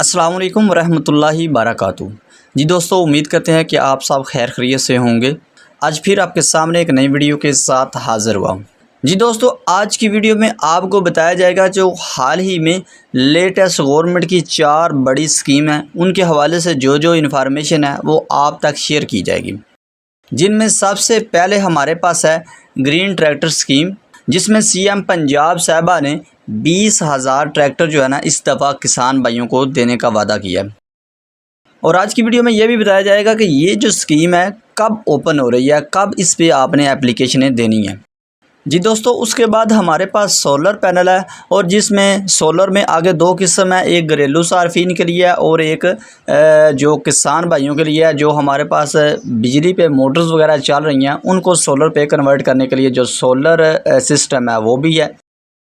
अस्सलाम वालेकुम रहमतुल्लाहि बारकातुहू। जी दोस्तों, उम्मीद करते हैं कि आप सब खैर खैरियत से होंगे। आज फिर आपके सामने एक नई वीडियो के साथ हाज़िर हुआ हूँ। जी दोस्तों, आज की वीडियो में आपको बताया जाएगा जो हाल ही में लेटेस्ट गवर्नमेंट की 4 बड़ी स्कीम हैं, उनके हवाले से जो जो इन्फॉर्मेशन है वो आप तक शेयर की जाएगी। जिनमें सबसे पहले हमारे पास है ग्रीन ट्रैक्टर स्कीम, जिसमें सीएम पंजाब साहबा ने 20,000 ट्रैक्टर जो है ना इस दफ़ा किसान भाइयों को देने का वादा किया है। और आज की वीडियो में यह भी बताया जाएगा कि ये जो स्कीम है कब ओपन हो रही है, कब इस पे आपने एप्लीकेशनें देनी है। जी दोस्तों, उसके बाद हमारे पास सोलर पैनल है, और जिसमें सोलर में आगे 2 किस्म है, एक घरेलू सार्फिन के लिए है और एक जो किसान भाइयों के लिए है, जो हमारे पास बिजली पे मोटर्स वगैरह चल रही हैं उनको सोलर पे कन्वर्ट करने के लिए जो सोलर सिस्टम है वो भी है।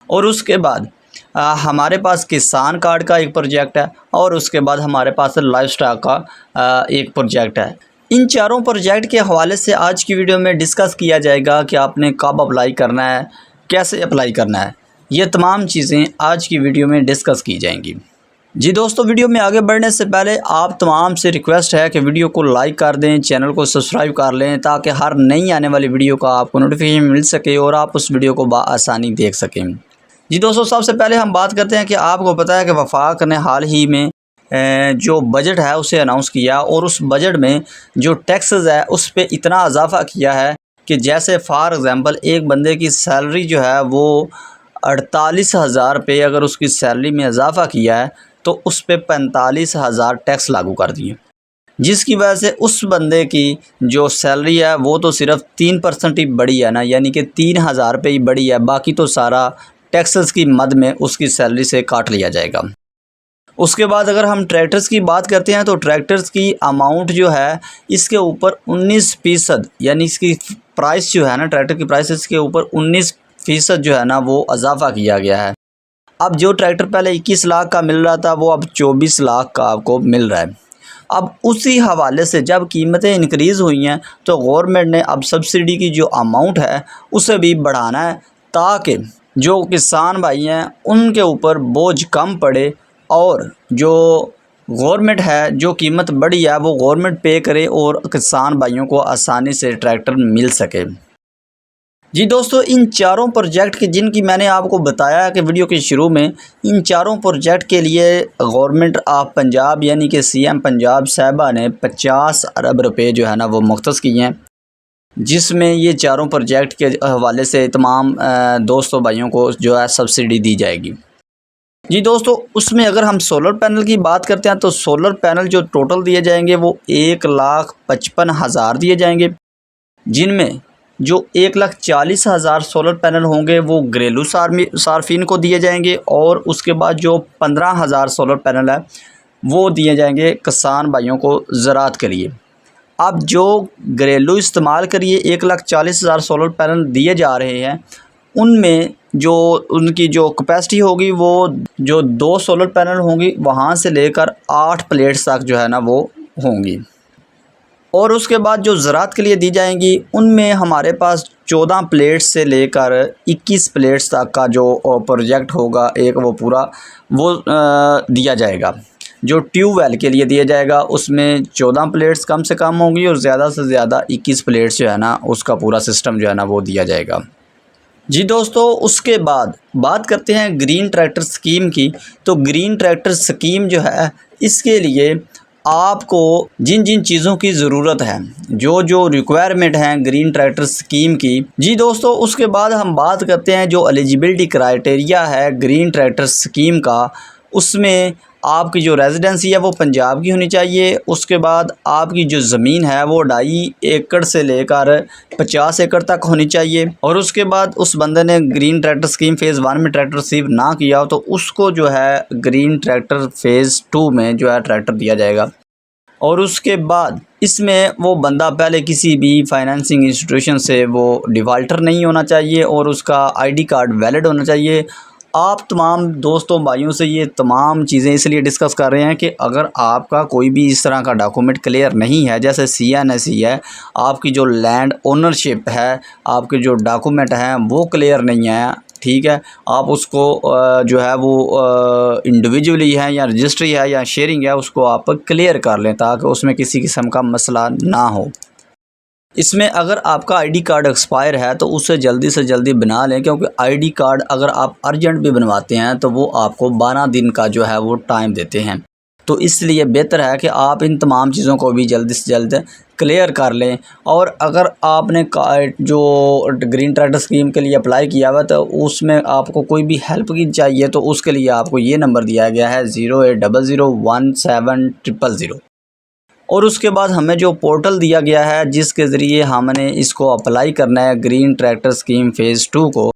और उसके बाद हमारे पास किसान कार्ड का एक प्रोजेक्ट है, और उसके बाद हमारे पास लाइवस्टॉक का एक प्रोजेक्ट है। इन चारों प्रोजेक्ट के हवाले से आज की वीडियो में डिस्कस किया जाएगा कि आपने कब अप्लाई करना है, कैसे अप्लाई करना है, ये तमाम चीज़ें आज की वीडियो में डिस्कस की जाएंगी। जी दोस्तों, वीडियो में आगे बढ़ने से पहले आप तमाम से रिक्वेस्ट है कि वीडियो को लाइक कर दें, चैनल को सब्सक्राइब कर लें, ताकि हर नई आने वाली वीडियो का आपको नोटिफिकेशन मिल सके और आप उस वीडियो को बआसानी देख सकें। जी दोस्तों, सबसे पहले हम बात करते हैं कि आपको पता है कि वफाक ने हाल ही में जो बजट है उसे अनाउंस किया, और उस बजट में जो टैक्सेस है उस पर इतना इजाफ़ा किया है कि जैसे फ़ॉर एग्ज़ाम्पल एक बंदे की सैलरी जो है वो 48,000 रुपये अगर उसकी सैलरी में इजाफ़ा किया है तो उस पर 45,000 टैक्स लागू कर दिए, जिसकी वजह से उस बंदे की जो सैलरी है वो तो सिर्फ 3% ही बढ़ी है ना, यानी कि 3,000 रुपये ही बढ़ी है, बाकी तो सारा टैक्सेस की मद में उसकी सैलरी से काट लिया जाएगा। उसके बाद अगर हम ट्रैक्टर्स की बात करते हैं तो ट्रैक्टर्स की अमाउंट जो है इसके ऊपर 19%, यानी इसकी प्राइस जो है ना, ट्रैक्टर की प्राइस इसके ऊपर 19% जो है ना वो इजाफ़ा किया गया है। अब जो ट्रैक्टर पहले 21 लाख का मिल रहा था वो अब 24 लाख का आपको मिल रहा है। अब उसी हवाले से जब कीमतें इंक्रीज़ हुई हैं तो गवर्नमेंट ने अब सब्सिडी की जो अमाउंट है उसे भी बढ़ाना है, ताकि जो किसान भाई हैं उनके ऊपर बोझ कम पड़े, और जो गवर्नमेंट है जो कीमत बढ़ी है वो गवर्नमेंट पे करे और किसान भाइयों को आसानी से ट्रैक्टर मिल सके। जी दोस्तों, इन चारों प्रोजेक्ट के जिनकी मैंने आपको बताया कि वीडियो के शुरू में, इन चारों प्रोजेक्ट के लिए गवर्नमेंट ऑफ पंजाब यानी कि सीएम पंजाब साहबा ने 50 अरब रुपये जो है ना वो मुख्तस किए हैं, जिसमें ये चारों प्रोजेक्ट के हवाले से तमाम दोस्तों भाइयों को जो है सब्सिडी दी जाएगी। जी दोस्तों, उसमें अगर हम सोलर पैनल की बात करते हैं तो सोलर पैनल जो टोटल दिए जाएंगे वो 1,55,000 दिए जाएंगे, जिनमें जो 1,40,000 सोलर पैनल होंगे वो घरेलू सार्फिन को दिए जाएंगे, और उसके बाद जो 15,000 सोलर पैनल है वो दिए जाएंगे किसान भाइयों को ज़राअत के लिए। अब जो घरेलू इस्तेमाल करिए 1,40,000 सोलर पैनल दिए जा रहे हैं, उनमें जो उनकी जो कैपेसिटी होगी वो जो 2 सोलर पैनल होंगी वहाँ से लेकर 8 प्लेट्स तक जो है ना वो होंगी। और उसके बाद जो ज़राअत के लिए दी जाएंगी उनमें हमारे पास 14 प्लेट्स से लेकर 21 प्लेट्स तक का जो प्रोजेक्ट होगा एक वो पूरा वो दिया जाएगा। जो ट्यूबवेल के लिए दिया जाएगा उसमें 14 प्लेट्स कम से कम होंगी, और ज़्यादा से ज़्यादा 21 प्लेट्स जो है ना उसका पूरा सिस्टम जो है ना वो दिया जाएगा। जी दोस्तों, उसके बाद बात करते हैं ग्रीन ट्रैक्टर स्कीम की। तो ग्रीन ट्रैक्टर स्कीम जो है इसके लिए आपको जिन जिन चीज़ों की ज़रूरत है, जो जो रिक्वायरमेंट हैं ग्रीन ट्रैक्टर स्कीम की। जी दोस्तों, उसके बाद हम बात करते हैं जो एलिजिबिलिटी क्राइटेरिया है ग्रीन ट्रैक्टर स्कीम का, उसमें आपकी जो रेजिडेंसी है वो पंजाब की होनी चाहिए। उसके बाद आपकी जो ज़मीन है वो 2.5 एकड़ से लेकर 50 एकड़ तक होनी चाहिए। और उसके बाद उस बंदे ने ग्रीन ट्रैक्टर स्कीम फ़ेज़ 1 में ट्रैक्टर रिसीव ना किया हो तो उसको जो है ग्रीन ट्रैक्टर फ़ेज़ 2 में जो है ट्रैक्टर दिया जाएगा। और उसके बाद इसमें वो बंदा पहले किसी भी फाइनेंसिंग इंस्टीट्यूशन से वो डिफ़ॉल्टर नहीं होना चाहिए, और उसका आईडी कार्ड वैलिड होना चाहिए। आप तमाम दोस्तों भाइयों से ये तमाम चीज़ें इसलिए डिस्कस कर रहे हैं कि अगर आपका कोई भी इस तरह का डॉक्यूमेंट क्लियर नहीं है, जैसे CNSE है, आपकी जो लैंड ओनरशिप है, आपके जो डॉक्यूमेंट हैं वो क्लियर नहीं है, ठीक है। आप उसको जो है वो इंडिविजुअली है या रजिस्ट्री है या शेयरिंग है, उसको आप क्लियर कर लें ताकि उसमें किसी किस्म का मसला ना हो। इसमें अगर आपका आईडी कार्ड एक्सपायर है तो उसे जल्दी से जल्दी बना लें, क्योंकि आईडी कार्ड अगर आप अर्जेंट भी बनवाते हैं तो वो आपको 12 दिन का जो है वो टाइम देते हैं। तो इसलिए बेहतर है कि आप इन तमाम चीज़ों को भी जल्दी से जल्द क्लियर कर लें। और अगर आपने जो ग्रीन ट्रैक्टर स्कीम के लिए अप्लाई किया हुआ तो उसमें आपको कोई भी हेल्प की चाहिए तो उसके लिए आपको ये नंबर दिया गया है 0800170000। और उसके बाद हमें जो पोर्टल दिया गया है जिसके ज़रिए हमने इसको अप्लाई करना है ग्रीन ट्रैक्टर स्कीम फ़ेज़ 2 को,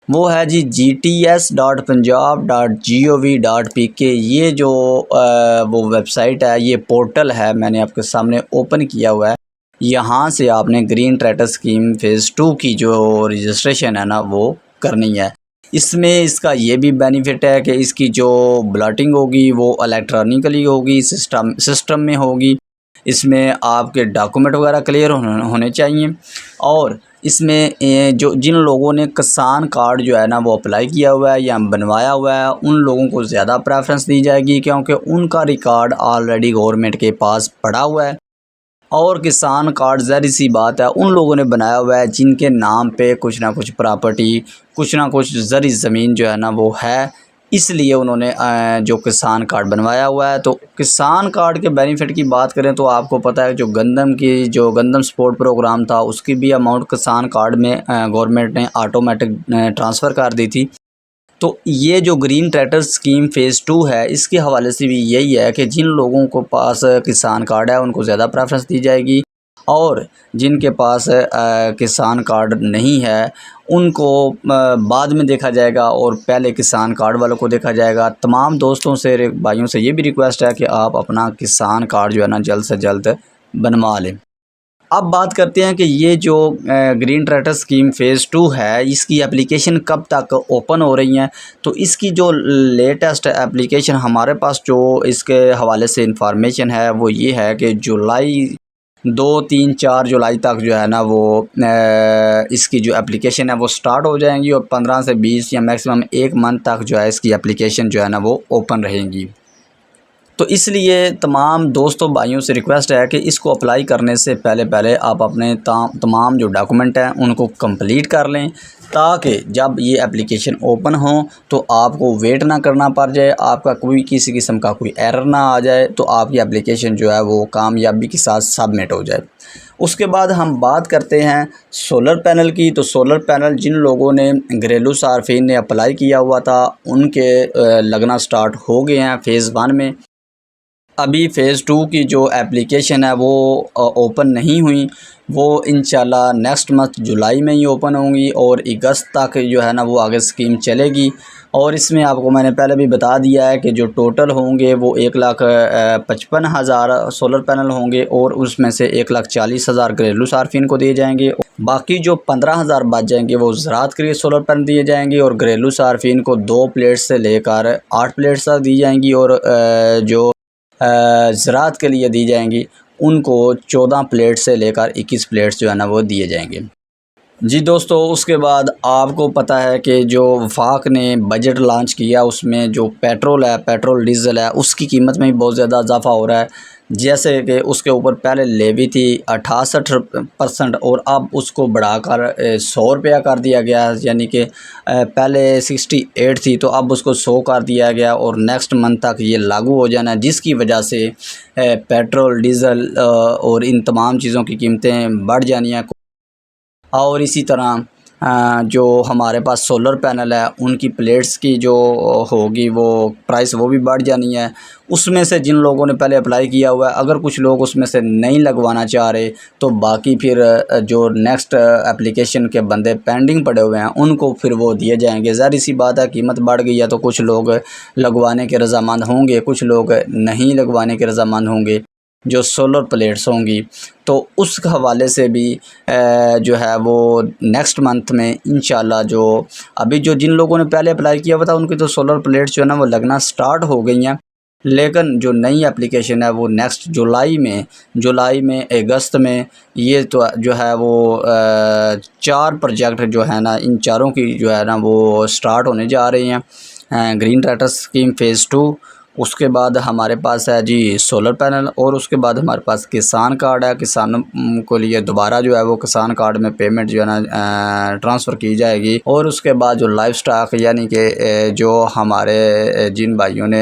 वो है जी gts.punjab.gov.pk। ये जो वो वेबसाइट है, ये पोर्टल है, मैंने आपके सामने ओपन किया हुआ है। यहाँ से आपने ग्रीन ट्रैक्टर स्कीम फ़ेज़ 2 की जो रजिस्ट्रेशन है ना वो करनी है। इसमें इसका ये भी बेनिफिट है कि इसकी जो ब्लॉटिंग होगी वो इलेक्ट्रॉनिकली होगी, सिस्टम में होगी। इसमें आपके डॉक्यूमेंट वगैरह क्लियर होने चाहिए। और इसमें जो जिन लोगों ने किसान कार्ड जो है ना वो अप्लाई किया हुआ है या बनवाया हुआ है उन लोगों को ज़्यादा प्रेफरेंस दी जाएगी, क्योंकि उनका रिकॉर्ड ऑलरेडी गवर्नमेंट के पास पड़ा हुआ है। और किसान कार्ड ज़ाहिर सी बात है उन लोगों ने बनाया हुआ है जिनके नाम पे कुछ ना कुछ प्रॉपर्टी, कुछ ना कुछ ज़री ज़मीन जो है ना वो है, इसलिए उन्होंने जो किसान कार्ड बनवाया हुआ है। तो किसान कार्ड के बेनिफिट की बात करें तो आपको पता है जो गंदम सपोर्ट प्रोग्राम था उसकी भी अमाउंट किसान कार्ड में गवर्नमेंट ने ऑटोमेटिक ट्रांसफ़र कर दी थी। तो ये जो ग्रीन ट्रैक्टर स्कीम फ़ेज़ 2 है इसके हवाले से भी यही है कि जिन लोगों को पास किसान कार्ड है उनको ज़्यादा प्रेफरेंस दी जाएगी, और जिनके पास किसान कार्ड नहीं है उनको बाद में देखा जाएगा और पहले किसान कार्ड वालों को देखा जाएगा। तमाम दोस्तों से, भाइयों से ये भी रिक्वेस्ट है कि आप अपना किसान कार्ड जो है ना जल्द से जल्द बनवा लें। अब बात करते हैं कि ये जो ग्रीन ट्रैक्टर स्कीम फ़ेज़ 2 है इसकी एप्लीकेशन कब तक ओपन हो रही हैं। तो इसकी जो लेटेस्ट एप्लीकेशन हमारे पास जो इसके हवाले से इंफॉर्मेशन है वो ये है कि जुलाई 2, 3, 4 जुलाई तक जो है ना वो इसकी जो एप्लीकेशन है वो स्टार्ट हो जाएंगी और 15 से 20 या मैक्सिमम 1 मंथ तक जो है इसकी एप्लीकेशन जो है ना वो ओपन रहेंगी। तो इसलिए तमाम दोस्तों भाइयों से रिक्वेस्ट है कि इसको अप्लाई करने से पहले आप अपने तमाम जो डॉक्यूमेंट हैं उनको कंप्लीट कर लें, ताकि जब ये एप्लीकेशन ओपन हो तो आपको वेट ना करना पड़ जाए, आपका कोई किसी किस्म का कोई एरर ना आ जाए, तो आपकी एप्लीकेशन जो है वो कामयाबी के साथ सबमिट हो जाए। उसके बाद हम बात करते हैं सोलर पैनल की। तो सोलर पैनल जिन लोगों ने घरेलू सार्फिन ने अप्लाई किया हुआ था उनके लगना स्टार्ट हो गए हैं फ़ेज़ 1 में। अभी फ़ेज़ 2 की जो एप्लीकेशन है वो ओपन नहीं हुई, वो इंशाल्लाह नेक्स्ट मंथ जुलाई में ही ओपन होंगी और अगस्त तक जो है ना वो आगे स्कीम चलेगी। और इसमें आपको मैंने पहले भी बता दिया है कि जो टोटल होंगे वो 1,55,000 सोलर पैनल होंगे और उसमें से 1,40,000 घरेलू सार्फिन को दिए जाएंगे। बाकी जो 15,000 बच जाएंगे वो ज़राअत के लिए सोलर पैनल दिए जाएंगे और घरेलू सार्फिन को 2 प्लेट्स से लेकर 8 प्लेट्स तक दी जाएंगी, और जो ज़राअत के लिए दी जाएंगी उनको 14 प्लेट से लेकर 21 प्लेट्स जो है ना वो दिए जाएंगे। जी दोस्तों, उसके बाद आपको पता है कि जो वफाक ने बजट लॉन्च किया उसमें जो पेट्रोल डीज़ल है उसकी कीमत में भी बहुत ज़्यादा इजाफा हो रहा है। जैसे कि उसके ऊपर पहले लेवी थी 68% और अब उसको बढ़ाकर 100 रुपया कर दिया गया, यानी कि पहले 68 थी तो अब उसको 100 कर दिया गया और नेक्स्ट मंथ तक ये लागू हो जाना है, जिसकी वजह से पेट्रोल डीज़ल और इन तमाम चीज़ों की कीमतें बढ़ जानी हैं। और इसी तरह जो हमारे पास सोलर पैनल है उनकी प्लेट्स की जो होगी वो प्राइस वो भी बढ़ जानी है। उसमें से जिन लोगों ने पहले अप्लाई किया हुआ है, अगर कुछ लोग उसमें से नहीं लगवाना चाह रहे तो बाकी फिर जो नेक्स्ट एप्लीकेशन के बंदे पेंडिंग पड़े हुए हैं उनको फिर वो दिए जाएंगे। ज़ाहिर सी बात है कीमत बढ़ गई है तो कुछ लोग लगवाने के रज़ामंद होंगे, कुछ लोग नहीं लगवाने के रज़ामंद होंगे जो सोलर प्लेट्स होंगी। तो उस हवाले से भी जो है वो नेक्स्ट मंथ में इंशाल्लाह जो अभी जो जिन लोगों ने पहले अप्लाई किया हुआ था उनकी तो सोलर प्लेट्स जो है ना वो लगना स्टार्ट हो गई हैं। लेकिन जो नई एप्लीकेशन है वो नेक्स्ट जुलाई में अगस्त में ये तो जो है वो 4 प्रोजेक्ट जो है ना, इन चारों की जो है ना वो स्टार्ट होने जा रही हैं। ग्रीन ट्रैक्टर स्कीम फ़ेज़ 2, उसके बाद हमारे पास है जी सोलर पैनल, और उसके बाद हमारे पास किसान कार्ड है। किसानों को लिए दोबारा जो है वो किसान कार्ड में पेमेंट जो है ना ट्रांसफ़र की जाएगी। और उसके बाद जो लाइफ स्टॉक यानी कि जो हमारे जिन भाइयों ने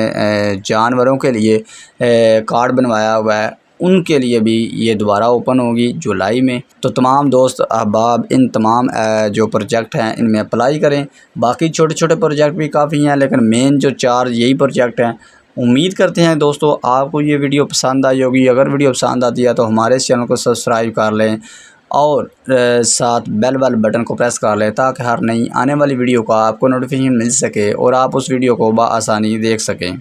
जानवरों के लिए कार्ड बनवाया हुआ है उनके लिए भी ये दोबारा ओपन होगी जुलाई में। तो तमाम दोस्त अहबाब इन तमाम जो प्रोजेक्ट हैं इनमें अप्लाई करें। बाकी छोटे छोटे प्रोजेक्ट भी काफ़ी हैं, लेकिन मेन जो 4 यही प्रोजेक्ट हैं। उम्मीद करते हैं दोस्तों आपको ये वीडियो पसंद आई होगी। अगर वीडियो पसंद आती है तो हमारे इस चैनल को सब्सक्राइब कर लें और साथ बेल वाले बटन को प्रेस कर लें, ताकि हर नई आने वाली वीडियो का आपको नोटिफिकेशन मिल सके और आप उस वीडियो को बआसानी देख सकें।